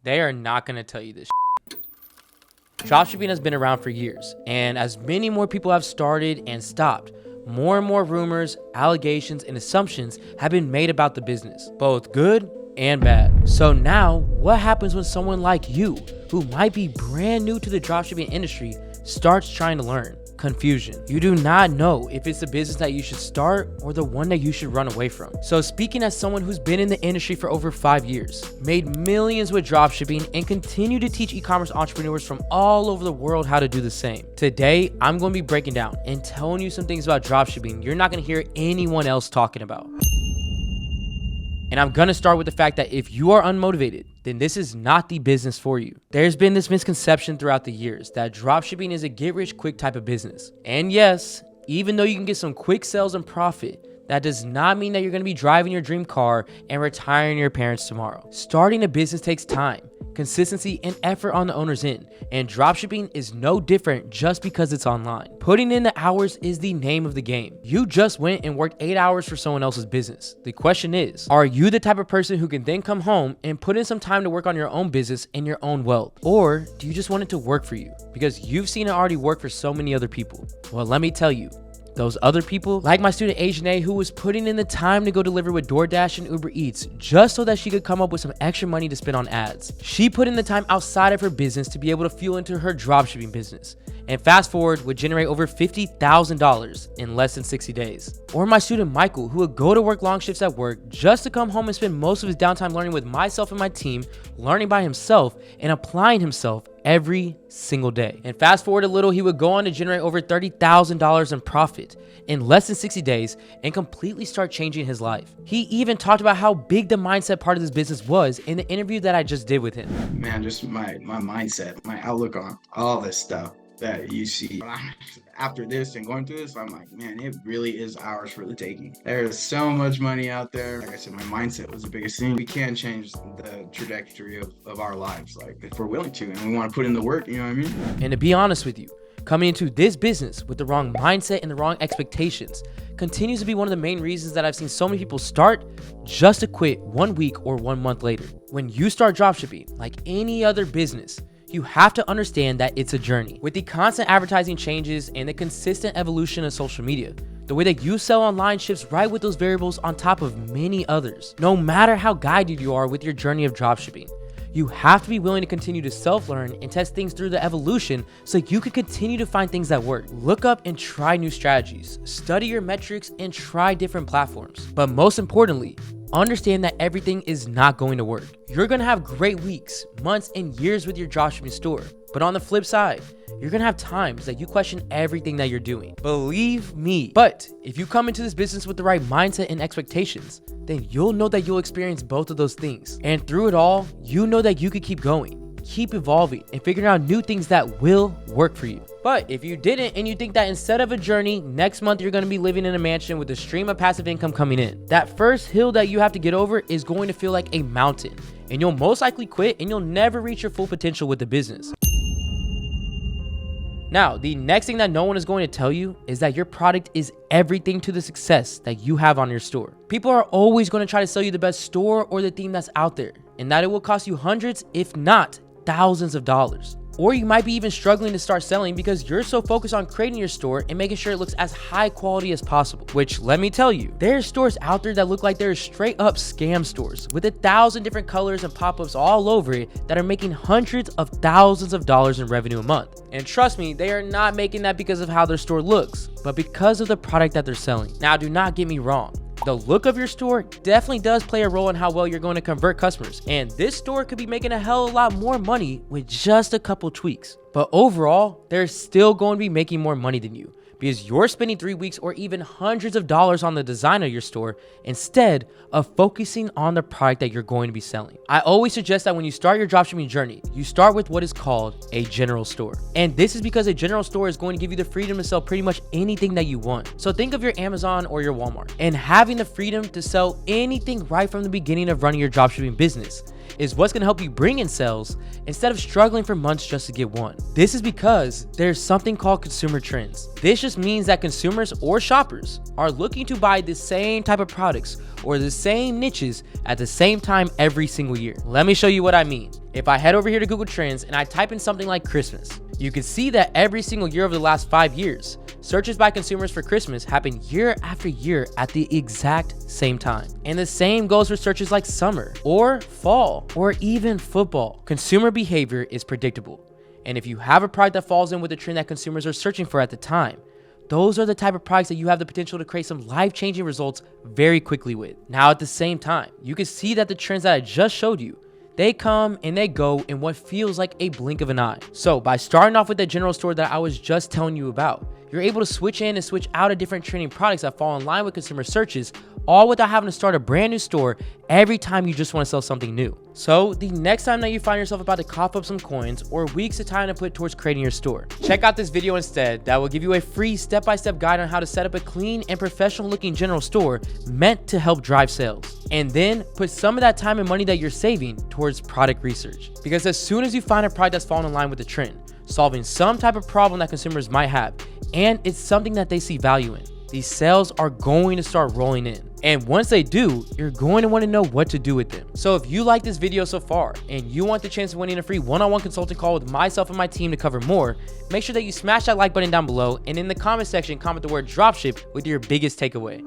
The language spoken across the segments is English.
they are not going to tell you this. Dropshipping has been around for years, and as many more people have started and stopped, more and more rumors, allegations, and assumptions have been made about the business, both good and bad. So now, what happens when someone like you, who might be brand new to the dropshipping industry, starts trying to learn? Confusion. You do not know if it's the business that you should start or the one that you should run away from. So speaking as someone who's been in the industry for over 5 years, made millions with dropshipping, and continue to teach e-commerce entrepreneurs from all over the world how to do the same. Today, I'm going to be breaking down and telling you some things about dropshipping you're not going to hear anyone else talking about. And I'm going to start with the fact that if you are unmotivated, then this is not the business for you. There's been this misconception throughout the years that dropshipping is a get-rich-quick type of business. And yes, even though you can get some quick sales and profit, that does not mean that you're going to be driving your dream car and retiring your parents tomorrow. Starting a business takes time, consistency, and effort on the owner's end, and dropshipping is no different just because it's online. Putting in the hours is the name of the game. You just went and worked 8 hours for someone else's business. The question is, are you the type of person who can then come home and put in some time to work on your own business and your own wealth? Or do you just want it to work for you because you've seen it already work for so many other people? Well, let me tell you, those other people, like my student Asian, who was putting in the time to go deliver with DoorDash and Uber Eats just so that she could come up with some extra money to spend on ads. She put in the time outside of her business to be able to fuel into her dropshipping business. And fast forward, would generate over $50,000 in less than 60 days. Or my student Michael, who would go to work long shifts at work just to come home and spend most of his downtime learning with myself and my team, learning by himself and applying himself every single day. And fast forward a little, he would go on to generate over $30,000 in profit in less than 60 days and completely start changing his life. He even talked about how big the mindset part of this business was in the interview that I just did with him. Man, just my mindset, my outlook on all this stuff that you see. After this and going through this, I'm like, man, it really is ours for the taking. There is so much money out there. Like I said, my mindset was the biggest thing. We can change the trajectory of our lives, like if we're willing to and we want to put in the work, you know what I mean? And to be honest with you, coming into this business with the wrong mindset and the wrong expectations continues to be one of the main reasons that I've seen so many people start just to quit 1 week or 1 month later. When you start dropshipping, like any other business, you have to understand that it's a journey. With the constant advertising changes and the consistent evolution of social media, the way that you sell online shifts right with those variables on top of many others. No matter how guided you are with your journey of dropshipping, you have to be willing to continue to self-learn and test things through the evolution so you can continue to find things that work. Look up and try new strategies, study your metrics, and try different platforms. But most importantly, understand that everything is not going to work. You're going to have great weeks, months, and years with your dropshipping store. But on the flip side, you're going to have times that you question everything that you're doing. Believe me. But if you come into this business with the right mindset and expectations, then you'll know that you'll experience both of those things. And through it all, you know that you could keep going, keep evolving, and figuring out new things that will work for you. But if you didn't and you think that instead of a journey, next month you're going to be living in a mansion with a stream of passive income coming in, that first hill that you have to get over is going to feel like a mountain, and you'll most likely quit and you'll never reach your full potential with the business. Now, the next thing that no one is going to tell you is that your product is everything to the success that you have on your store. People are always going to try to sell you the best store or the theme that's out there, and that it will cost you hundreds, if not thousands of dollars. Or you might be even struggling to start selling because you're so focused on creating your store and making sure it looks as high quality as possible. Which, let me tell you, there's stores out there that look like they're straight up scam stores with 1,000 different colors and pop-ups all over it that are making hundreds of thousands of dollars in revenue a month. And trust me, they are not making that because of how their store looks, but because of the product that they're selling. Now, do not get me wrong. The look of your store definitely does play a role in how well you're going to convert customers. And this store could be making a hell of a lot more money with just a couple tweaks. But overall, they're still going to be making more money than you, because you're spending 3 weeks or even hundreds of dollars on the design of your store instead of focusing on the product that you're going to be selling. I always suggest that when you start your dropshipping journey, you start with what is called a general store. And this is because a general store is going to give you the freedom to sell pretty much anything that you want. So think of your Amazon or your Walmart, and having the freedom to sell anything right from the beginning of running your dropshipping business is what's going to help you bring in sales instead of struggling for months just to get one. This is because there's something called consumer trends. This just means that consumers or shoppers are looking to buy the same type of products or the same niches at the same time every single year. Let me show you what I mean. If I head over here to Google Trends and I type in something like Christmas, you can see that every single year over the last 5 years, searches by consumers for Christmas happen year after year at the exact same time. And the same goes for searches like summer or fall or even football. Consumer behavior is predictable. And if you have a product that falls in with the trend that consumers are searching for at the time, those are the type of products that you have the potential to create some life-changing results very quickly with. Now, at the same time, you can see that the trends that I just showed you, they come and they go in what feels like a blink of an eye. So by starting off with the general store that I was just telling you about, you're able to switch in and switch out of different trending products that fall in line with consumer searches, all without having to start a brand new store every time you just want to sell something new. So the next time that you find yourself about to cough up some coins or weeks of time to put towards creating your store, check out this video instead that will give you a free step-by-step guide on how to set up a clean and professional looking general store meant to help drive sales. And then put some of that time and money that you're saving towards product research. Because as soon as you find a product that's falling in line with the trend, solving some type of problem that consumers might have, and it's something that they see value in, these sales are going to start rolling in. And once they do, you're going to want to know what to do with them. So if you like this video so far and you want the chance of winning a free one-on-one consulting call with myself and my team to cover more, make sure that you smash that like button down below, and in the comment section, comment the word dropship with your biggest takeaway.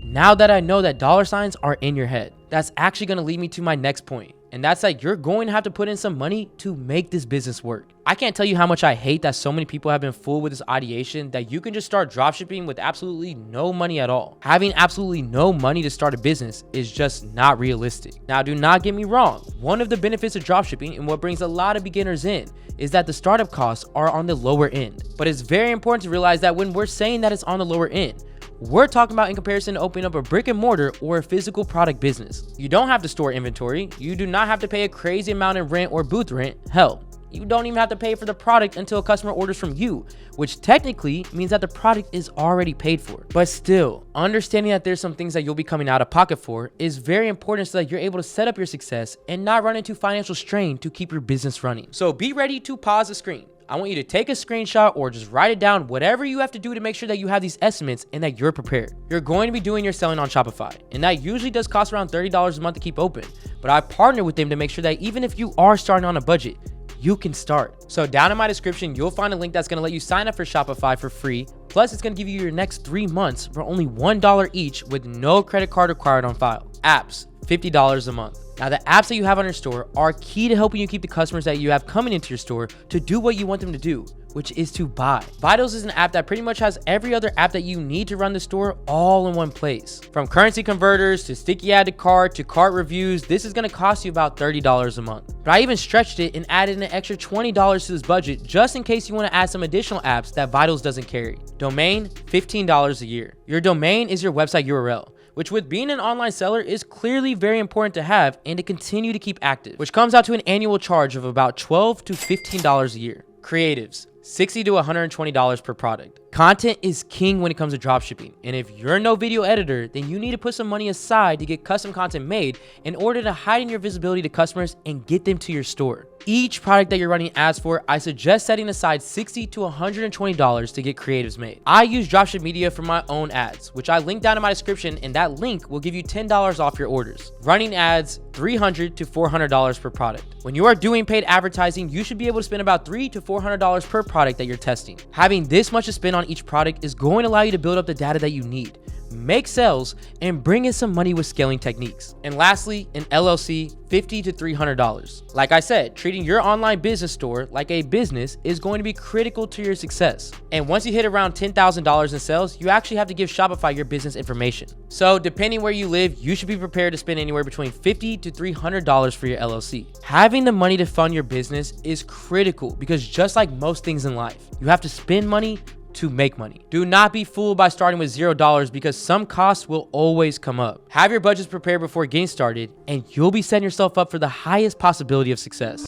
Now that I know that dollar signs are in your head, that's actually going to lead me to my next point. And that's that you're going to have to put in some money to make this business work. I can't tell you how much I hate that so many people have been fooled with this ideation that you can just start dropshipping with absolutely no money at all. Having absolutely no money to start a business is just not realistic. Now, do not get me wrong. One of the benefits of dropshipping and what brings a lot of beginners in is that the startup costs are on the lower end. But it's very important to realize that when we're saying that it's on the lower end, we're talking about in comparison to opening up a brick and mortar or a physical product business. You don't have to store inventory. You do not have to pay a crazy amount in rent or booth rent. Hell, you don't even have to pay for the product until a customer orders from you, which technically means that the product is already paid for. But still, understanding that there's some things that you'll be coming out of pocket for is very important so that you're able to set up your success and not run into financial strain to keep your business running. So be ready to pause the screen. I want you to take a screenshot or just write it down, whatever you have to do to make sure that you have these estimates and that you're prepared. You're going to be doing your selling on Shopify, and that usually does cost around $30 a month to keep open. But I partner with them to make sure that even if you are starting on a budget, you can start. So down in my description, you'll find a link that's gonna let you sign up for Shopify for free. Plus, it's gonna give you your next 3 months for only $1 each with no credit card required on file. Apps, $50 a month. Now, the apps that you have on your store are key to helping you keep the customers that you have coming into your store to do what you want them to do, which is to buy. Vitals is an app that pretty much has every other app that you need to run the store all in one place. From currency converters to sticky add to cart to cart reviews, this is gonna cost you about $30 a month. But I even stretched it and added an extra $20 to this budget just in case you wanna add some additional apps that Vitals doesn't carry. Domain, $15 a year. Your domain is your website URL, which with being an online seller is clearly very important to have and to continue to keep active, which comes out to an annual charge of about $12 to $15 a year. Creatives, $60 to $120 per product. Content is king when it comes to dropshipping, and if you're no video editor, then you need to put some money aside to get custom content made in order to heighten your visibility to customers and get them to your store. Each product that you're running ads for, I suggest setting aside $60 to $120 to get creatives made. I use Dropship Media for my own ads, which I link down in my description, and that link will give you $10 off your orders. Running ads, $300 to $400 per product. When you are doing paid advertising, you should be able to spend about $300 to $400 per product that you're testing. Having this much to spend on each product is going to allow you to build up the data that you need, make sales, and bring in some money with scaling techniques. And lastly, an LLC, $50 to $300. Like I said, treating your online business store like a business is going to be critical to your success. And once you hit around $10,000 in sales, you actually have to give Shopify your business information. So depending where you live, you should be prepared to spend anywhere between $50 to $300 for your LLC. Having the money to fund your business is critical because just like most things in life, you have to spend money to make money. Do not be fooled by starting with $0 because some costs will always come up. Have your budgets prepared before getting started, and you'll be setting yourself up for the highest possibility of success.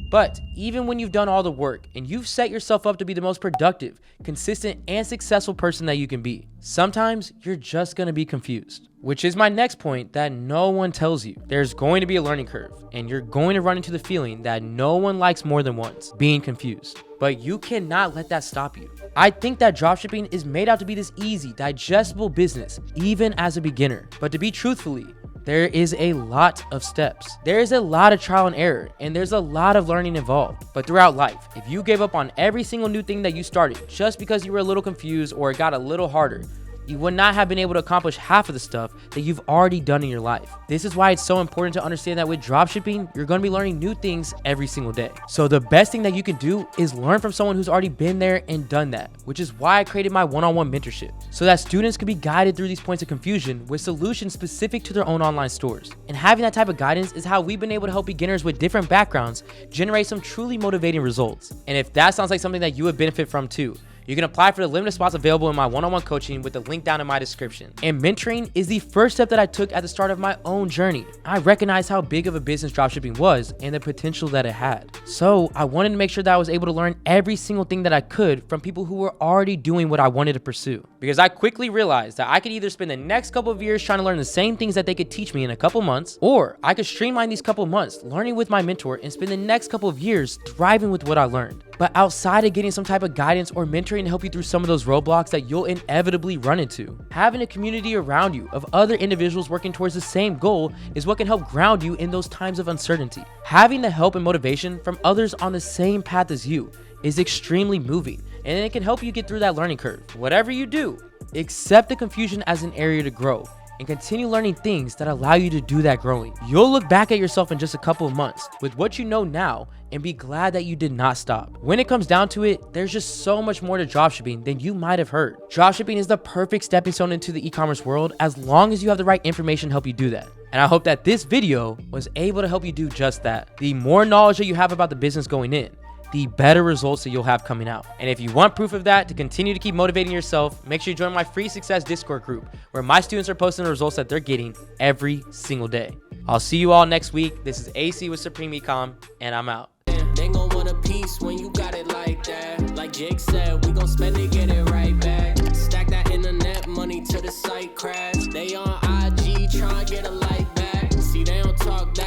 But even when you've done all the work and you've set yourself up to be the most productive, consistent, and successful person that you can be, sometimes you're just gonna be confused. Which is my next point that no one tells you. There's going to be a learning curve, and you're going to run into the feeling that no one likes more than once, being confused. But you cannot let that stop you. I think that dropshipping is made out to be this easy, digestible business, even as a beginner. But to be truthfully, there is a lot of steps. There is a lot of trial and error, and there's a lot of learning involved. But throughout life, if you gave up on every single new thing that you started just because you were a little confused or it got a little harder, you would not have been able to accomplish half of the stuff that you've already done in your life. This is why it's so important to understand that with dropshipping, you're going to be learning new things every single day. So the best thing that you can do is learn from someone who's already been there and done that, which is why I created my one-on-one mentorship, so that students can be guided through these points of confusion with solutions specific to their own online stores. And having that type of guidance is how we've been able to help beginners with different backgrounds generate some truly motivating results. And if that sounds like something that you would benefit from too, you can apply for the limited spots available in my one-on-one coaching with the link down in my description. And mentoring is the first step that I took at the start of my own journey. I recognized how big of a business dropshipping was and the potential that it had. So I wanted to make sure that I was able to learn every single thing that I could from people who were already doing what I wanted to pursue. Because I quickly realized that I could either spend the next couple of years trying to learn the same things that they could teach me in a couple months, or I could streamline these couple months learning with my mentor and spend the next couple of years thriving with what I learned. But outside of getting some type of guidance or mentoring to help you through some of those roadblocks that you'll inevitably run into, having a community around you of other individuals working towards the same goal is what can help ground you in those times of uncertainty. Having the help and motivation from others on the same path as you is extremely moving, and it can help you get through that learning curve. Whatever you do, accept the confusion as an area to grow and continue learning things that allow you to do that growing. You'll look back at yourself in just a couple of months with what you know now and be glad that you did not stop. When it comes down to it, there's just so much more to dropshipping than you might have heard. Dropshipping is the perfect stepping stone into the e-commerce world as long as you have the right information to help you do that. And I hope that this video was able to help you do just that. The more knowledge that you have about the business going in, the better results that you'll have coming out. And if you want proof of that to continue to keep motivating yourself, make sure you join my free success Discord group where my students are posting the results that they're getting every single day. I'll see you all next week. This is AC with Supreme Ecom, and I'm out. They gon' want a piece when you got it like that. Like Jake said, we gon' spend it, get it right back. Stack that internet money till the site crash. They on IG tryna get a like back. See, they don't talk that.